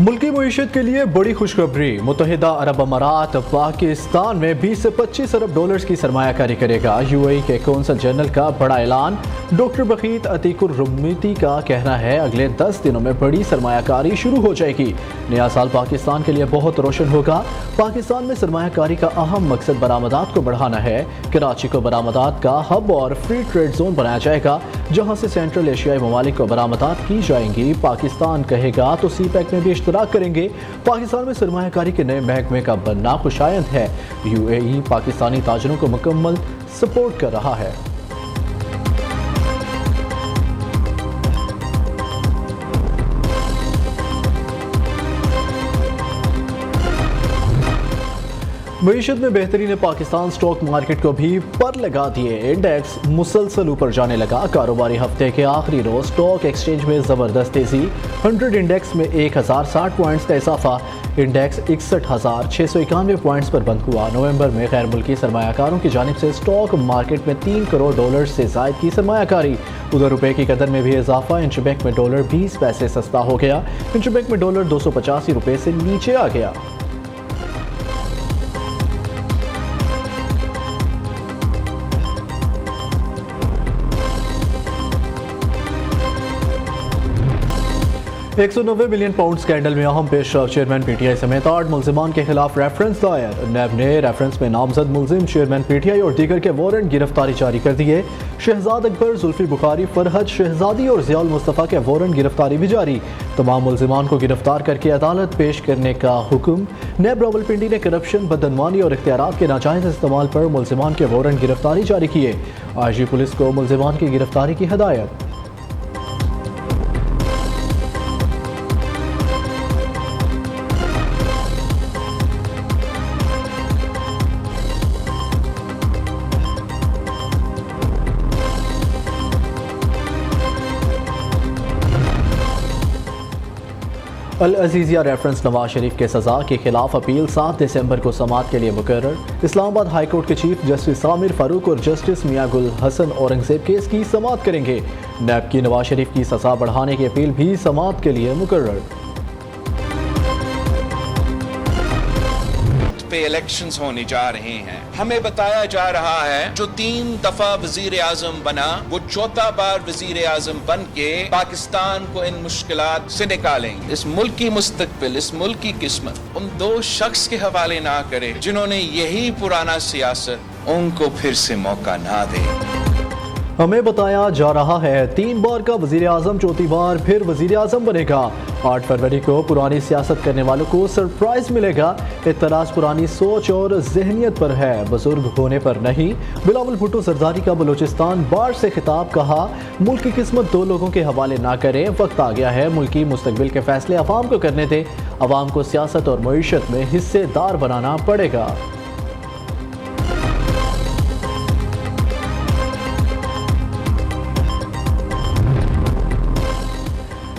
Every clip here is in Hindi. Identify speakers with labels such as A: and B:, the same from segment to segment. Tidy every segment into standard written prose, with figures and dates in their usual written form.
A: मुल्की मईशत के लिए बड़ी खुशखबरी। मुत्तहिदा अरब अमारात पाकिस्तान में 20 से 25 अरब डॉलर्स की सरमायाकारी करेगा। यूएई के कौंसल जनरल का बड़ा ऐलान। डॉक्टर बखीत अतीकुर रुमीती का कहना है अगले 10 दिनों में बड़ी सरमायाकारी शुरू हो जाएगी। नया साल पाकिस्तान के लिए बहुत रोशन होगा। पाकिस्तान में सरमायाकारी का अहम मकसद बरामदात को बढ़ाना है। कराची को बरामदात का हब और फ्री ट्रेड जोन बनाया जाएगा, जहां से सेंट्रल एशियाई ममालिक को बरामदात की जाएंगी। पाकिस्तान कहेगा तो सीपैक में भी इश्तराक करेंगे। पाकिस्तान में सरमायाकारी के नए महकमे का बनना खुशायंद है। यूएई पाकिस्तानी ताजरों को मुकम्मल सपोर्ट कर रहा है। मईशत में बेहतरी ने पाकिस्तान स्टॉक मार्केट को भी पर लगा दिए। इंडेक्स मुसलसल ऊपर जाने लगा। कारोबारी हफ्ते के आखिरी रोज स्टॉक एक्सचेंज में जबरदस्त तेजी। 100 इंडेक्स में 1060 पॉइंट्स का इजाफा। इंडेक्स 61,691 पॉइंट्स पर बंद हुआ। नवंबर में गैर मुल्की सरमायाकारों की जानिब से स्टॉक मार्केट में 3 करोड़ डॉलर से जायद की सरमायाकारी। उधर रुपए की कदर में भी इजाफा। इंटरबैंक में डॉलर 20 पैसे सस्ता हो गया। इंटरबैंक में डॉलर 285 रुपए से नीचे आ गया। £190 मिलियन स्कैंडल में अहम पेशरफ। चेयरमैन पीटीआई समेत 8 मुल्जिमान के खिलाफ रेफरेंस दायर। नैब ने रेफरेंस में नामजद मुल्जिम चेयरमैन पीटीआई और दीगर के वारंट गिरफ्तारी जारी कर दिए। शहजाद अकबर, जुल्फी बुखारी, फरहद शहजादी और जियाउल मुस्तफ़ा के वारंट गिरफ्तारी भी जारी। तमाम मुल्जिमान को गिरफ्तार करके अदालत पेश करने का हुक्म। नैब रावलपिंडी ने करप्शन, बदअनवानी और इख्तियारात के नाजायज इस्तेमाल पर मुल्जिमान के वारंट गिरफ्तारी जारी किए। आईजी पुलिस को मुल्जिमान की गिरफ्तारी की हदायत। अल अजीज़िया रेफरेंस नवाज शरीफ के सज़ा के खिलाफ अपील 7 दिसंबर को समाअत के लिए मुकर्रर। इस्लामाबाद हाई कोर्ट के चीफ जस्टिस आमिर फारूक और जस्टिस मियां गुल हसन औरंगजेब केस की समाअत करेंगे। नैब की नवाज शरीफ की सज़ा बढ़ाने की अपील भी समाअत के लिए मुकर्रर।
B: इलेक्शंस होने जा रहे हैं। हमें बताया जा रहा है जो 3 दफा वजीर आजम बना वो 4था बार वजीर आजम बन के पाकिस्तान को इन मुश्किलात से निकालेंगे। इस मुल्क की मुस्तकबिल, इस मुल्क की किस्मत उन 2 शख्स के हवाले ना करे जिन्होंने यही पुराना सियासत उनको फिर से मौका ना दे।
A: हमें बताया जा रहा है 3 बार का वजीर आजम 4थी बार फिर वजीर आजम बनेगा। 8 फरवरी को पुरानी सियासत करने वालों को सरप्राइज मिलेगा। इतराज पुरानी सोच और जहनियत पर है, बुजुर्ग होने पर नहीं। बिलावल भुट्टो जरदारी का बलूचिस्तान बार से खिताब। कहा मुल्क की किस्मत 2 लोगों के हवाले ना करें। वक्त आ गया है मुल्क की मुस्तकबिल के फैसले अवाम को करने दें। अवाम को सियासत और मईशत में हिस्सेदार बनाना पड़ेगा।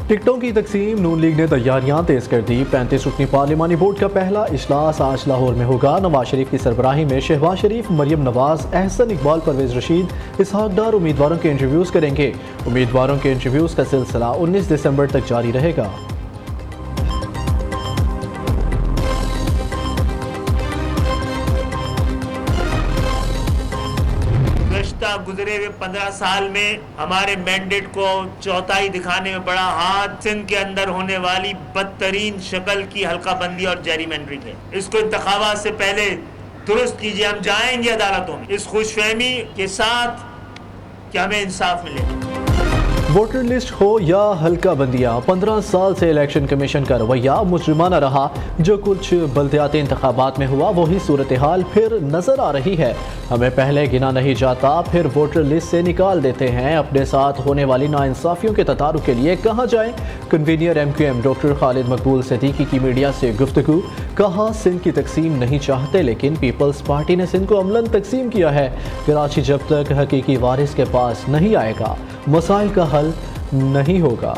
A: टिकटों की तकसीम। नून लीग ने तैयारियां तेज कर दी। 35 रुकनी पार्लिमानी बोर्ड का पहला इजलास आज लाहौर में होगा। नवाज शरीफ की सरबराही में शहबाज शरीफ, मरियम नवाज, एहसन इकबाल, परवेज रशीद, इसहाक डार उम्मीदवारों के इंटरव्यूज करेंगे। उम्मीदवारों के इंटरव्यूज का सिलसिला 19 दिसंबर तक जारी रहेगा।
C: गुजरे हुए 15 साल में हमारे मैंडेट को चौथाई दिखाने में बड़ा हाथ सिंध के अंदर होने वाली बदतरीन शक्ल की हल्का बंदी और जेरीमेंडरिंग है। इसको इंतखाबात से पहले दुरुस्त कीजिए। हम जाएंगे अदालतों में इस खुशफहमी के साथ कि हमें इंसाफ मिलेगा।
A: वोटर लिस्ट हो या हल्का बंदियां, 15 साल से इलेक्शन कमीशन का रवैया मुजरिमाना रहा। जो कुछ बल्दियाती इंतखाबात में हुआ वही सूरत हाल फिर नजर आ रही है। हमें पहले गिना नहीं जाता, फिर वोटर लिस्ट से निकाल देते हैं। अपने साथ होने वाली नाइंसाफियों के ततारुफ के लिए कहाँ जाएं? कन्वीनियर MQM डॉक्टर खालिद मकबूल सिद्दीकी की मीडिया से गुफ्तगू। कहा सिंध की तकसीम नहीं चाहते, लेकिन पीपल्स पार्टी ने सिंध को अमलन तकसीम किया है। कराची जब तक हकीकी वारिस के पास नहीं आएगा मसाइल का हल नहीं होगा।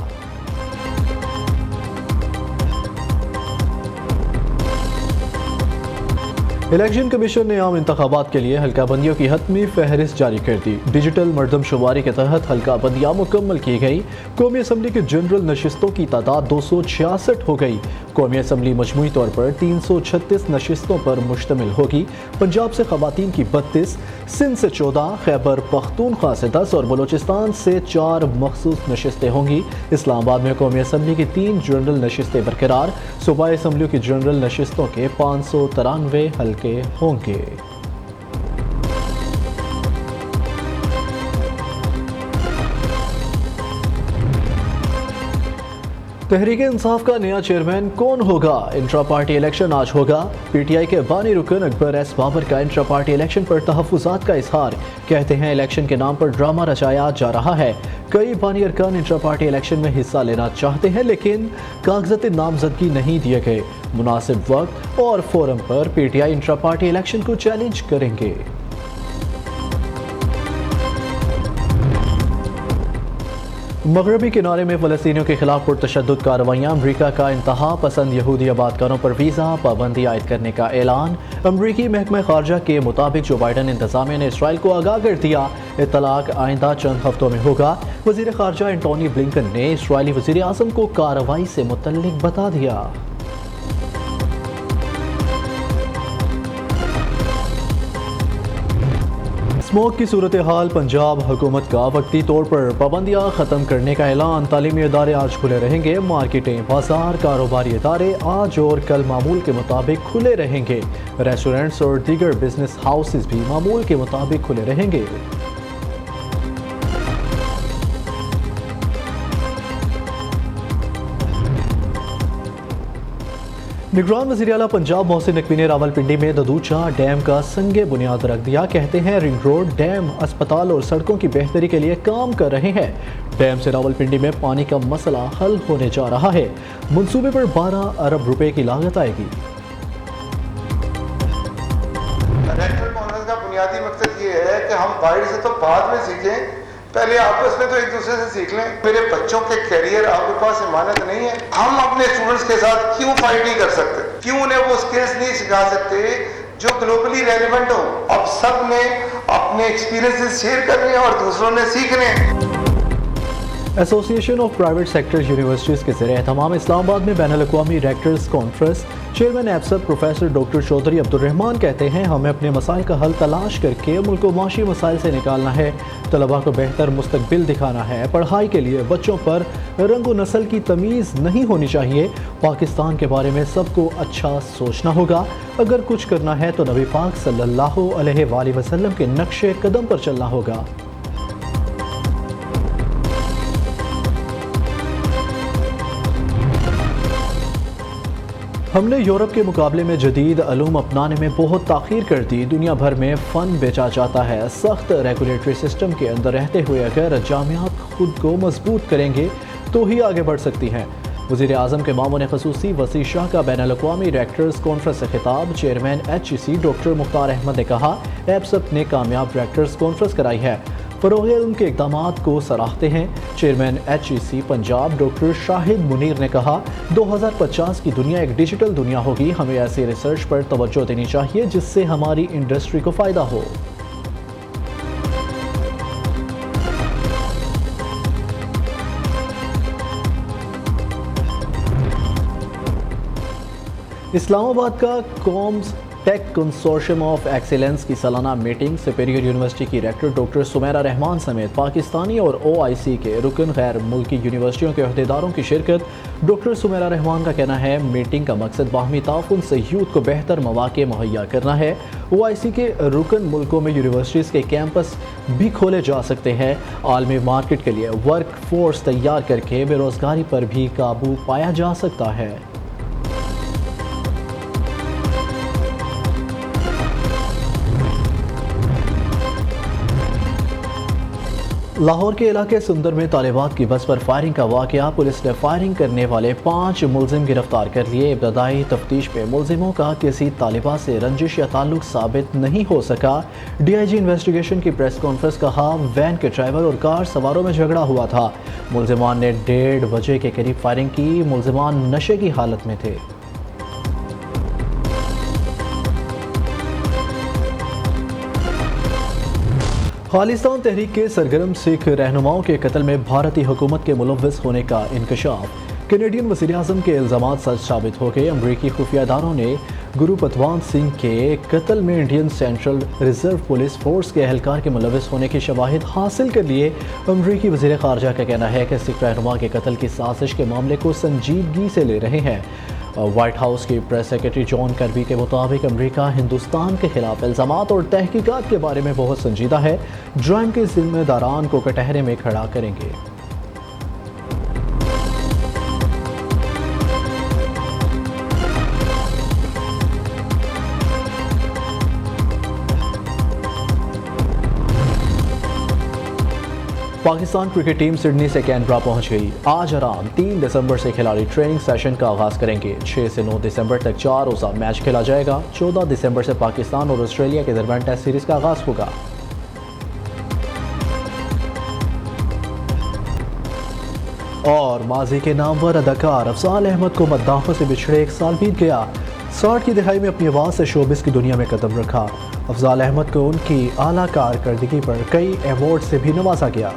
A: इलेक्शन कमीशन ने आम इंतखाबात के लिए हल्का बंदियों की हतमी फहरिस्त जारी कर दी। डिजिटल मरदमशुमारी के तहत हल्का बंदियाँ मुकम्मल की गई। कौमी असम्बली की जनरल नशिस्तों की तादाद 266 हो गई। कौमी असम्बली मजमूई तौर पर 336 नशिस्तों पर मुश्तमिल होगी। पंजाब से ख़वातीन की 32, सिंध से 14, खैबर पख्तूनख्वा से 10 और बलूचिस्तान से 4 मखसूस नशिस्तें होंगी। इस्लामाबाद में कौमी असम्बली की 3 जनरल नशिस्तें बरकरार। सूबाई असम्बलियों की जनरल नशिस्तों के 593 हल्के होंगे। तहरीक इंसाफ का नया चेयरमैन कौन होगा? इंट्रा पार्टी इलेक्शन आज होगा। पीटीआई के बानी रुकन अकबर एस बाबर का इंट्रा पार्टी इलेक्शन पर तहफ़्फ़ुज़ात का इजहार। कहते हैं इलेक्शन के नाम पर ड्रामा रचाया जा रहा है। कई बानी अरकान इंट्रा पार्टी इलेक्शन में हिस्सा लेना चाहते हैं लेकिन कागज़ात नामजदगी नहीं दिए गए। मुनासिब वक्त और फोरम पर पीटीआई इंट्रा पार्टी इलेक्शन को चैलेंज करेंगे। मगरबी किनारे में फ़लस्तीनियों के खिलाफ पुरतशद्दुद कार्रवाइयाँ। अमरीका का इंतहा पसंद यहूदी आबादकारों पर वीज़ा पाबंदी आयद करने का ऐलान। अमरीकी महकमा खारजा के मुताबिक जो बाइडन इंतज़ामिया ने इसराइल को आगाह कर दिया, इत्तलाक आइंदा चंद हफ्तों में होगा। वज़ीर खारजा एंटोनी ब्लिंकन ने इसराइली वज़ीर आज़म को कार्रवाई से मुतल्लिक बता दिया। स्मोक की सूरत हाल। पंजाब हुकूमत का वक्ती तौर पर पाबंदियाँ ख़त्म करने का ऐलान। तालीमी इदारे आज खुले रहेंगे। मार्केटें, बाजार, कारोबारी इदारे आज और कल मामूल के मुताबिक खुले रहेंगे। रेस्टोरेंट्स और दीगर बिजनेस हाउसेस भी मामूल के मुताबिक खुले रहेंगे। निगरान वज़ीर आला पंजाब मोहसिन नकवी ने रावलपिंडी में ददूचा डैम का संगे बुनियाद रख दिया। कहते हैं रिंग रोड, डैम, अस्पताल और सड़कों की बेहतरी के लिए काम कर रहे हैं। डैम से रावलपिंडी में पानी का मसला हल होने जा रहा है। मंसूबे पर 12 अरब रुपए की लागत आएगी।
D: नेशनल कॉन्फ्रेंस का बुनियादी मकसद ये है कि हम बाहर से तो बाद में सीखें, पहले आपस में तो एक दूसरे से सीख लें। मेरे बच्चों के करियर आपके पास इमानत नहीं है। हम अपने स्टूडेंट्स के साथ क्यों फाइट नहीं कर सकते? क्यों उन्हें वो स्किल्स नहीं सिखा सकते जो ग्लोबली रेलेवेंट हो? अब सब ने अपने एक्सपीरियंसेस शेयर करने और दूसरों ने सीखने।
A: Association of private sector universities के ज़रिए तमाम इस्लामाबाद में बैनुल अक़वामी रेक्टर्स कॉन्फ्रेंस। चेयरमैन एब्सब प्रोफेसर डॉक्टर चौधरी अब्दुर्रहमान कहते हैं हमें अपने मसाइल का हल तलाश करके मुल्क को माशी मसाइल से निकालना है। तलबा को बेहतर मुस्तकबिल दिखाना है। पढ़ाई के लिए बच्चों पर रंग व नस्ल की तमीज़ नहीं होनी चाहिए। पाकिस्तान के बारे में सबको अच्छा सोचना होगा। अगर कुछ करना है तो नबी पाक सल्लल्लाहु अलैहि वसल्लम के नक्शे कदम पर चलना होगा। हमने यूरोप के मुकाबले में जदीद अलूम अपनाने में बहुत ताख़ीर कर दी। दुनिया भर में फ़न बेचा जाता है। सख्त रेगुलेटरी सिस्टम के अंदर रहते हुए अगर जामियात खुद को मजबूत करेंगे तो ही आगे बढ़ सकती हैं। वज़ीर आज़म के मामून ख़ुसूसी वसी शाह का बैनुल अक़वामी रेक्टर्स कॉन्फ्रेंस से खिताब। चेयरमैन HEC डॉक्टर मुख्तार अहमद ने कहा एब्सब ने कामयाब रेक्टर्स कॉन्फ्रेंस कराई है। फ़रोग़ इल्म के इक़दामात को सराहते हैं। Chairman HEC Punjab doctor Shahid Munir ने कहा 2050 की दुनिया एक डिजिटल दुनिया होगी। हमें ऐसी रिसर्च पर तवज्जो देनी चाहिए जिससे हमारी इंडस्ट्री को फ़ायदा हो। इस्लामाबाद का COMSTECH consortium of excellence की सालाना मीटिंग। सुपीरियर यूनिवर्सिटी की रेक्टर डॉक्टर सुमेरा रहमान समेत पाकिस्तानी और OIC के रुकन गैर मुल्की यूनिवर्सिटियों के अहदेदारों की शिरकत। डॉक्टर सुमेरा रहमान का कहना है मीटिंग का मकसद बाहमी ताउन से यूथ को बेहतर मौक़े मुहैया करना है। OIC के रुकन मुल्कों में यूनिवर्सिटीज़ के कैंपस भी खोले जा सकते हैं। आलमी मार्केट के लिए वर्क फोर्स तैयार करके बेरोज़गारी पर भी काबू पाया जा सकता है। लाहौर के इलाके सुंदर में तालिबात की बस पर फायरिंग का वाक़या। पुलिस ने फायरिंग करने वाले 5 मुलजिम गिरफ्तार कर लिए। इब्तदाई तफ्तीश में मुलजिमों का किसी तालिबा से रंजिश या ताल्लुक साबित नहीं हो सका। DIG इन्वेस्टिगेशन की प्रेस कॉन्फ्रेंस कहा वैन के ड्राइवर और कार सवारों में झगड़ा हुआ था। मुलजिमान ने 1:30 बजे के करीब फायरिंग की। मुलजिमान नशे की हालत में थे। खालिस्तान तहरीक के सरगर्म सिख रहनुमाओं के कत्ल में भारतीय हुकूमत के मुलव्वस होने का इंकशाफ। कैनेडियन वज़ीर-ए-आज़म के इल्ज़ामात सच साबित हो गए। अमरीकी खुफिया इदारों ने गुरु पतवान सिंह के कत्ल में Indian central reserve police force के एहलकार के मुलविस होने की शवाहिद हासिल कर लिए। अमरीकी वज़ीर ख़ारजा का कहना है कि सिख रहनुमा के कत्ल की साजिश के मामले को संजीदगी से ले रहे हैं। व्हाइट हाउस के प्रेस सेक्रेटरी जॉन कर्बी के मुताबिक अमेरिका हिंदुस्तान के खिलाफ इल्ज़ामात और तहकीकात के बारे में बहुत संजीदा है। जुर्म के जिम्मेदारान को कटहरे में खड़ा करेंगे। पाकिस्तान क्रिकेट टीम सिडनी से कैनबरा पहुंच गई। आज आराम 3 दिसंबर से खिलाड़ी ट्रेनिंग सेशन का आगाज करेंगे। 6 से 9 दिसंबर तक 4 रोज़ा मैच खेला जाएगा। 14 दिसंबर से पाकिस्तान और ऑस्ट्रेलिया के दरमियान टेस्ट सीरीज का आगाज होगा। और माजी के नामवर अदाकार अफजाल अहमद को मद्दाहों से बिछड़े 1 साल बीत गया। 60 की दिहाई में अपनी आवाज़ से शोबिस की दुनिया में कदम रखा। अफजाल अहमद को उनकी आला कारकर्दगी पर कई अवार्ड से भी नवाजा गया।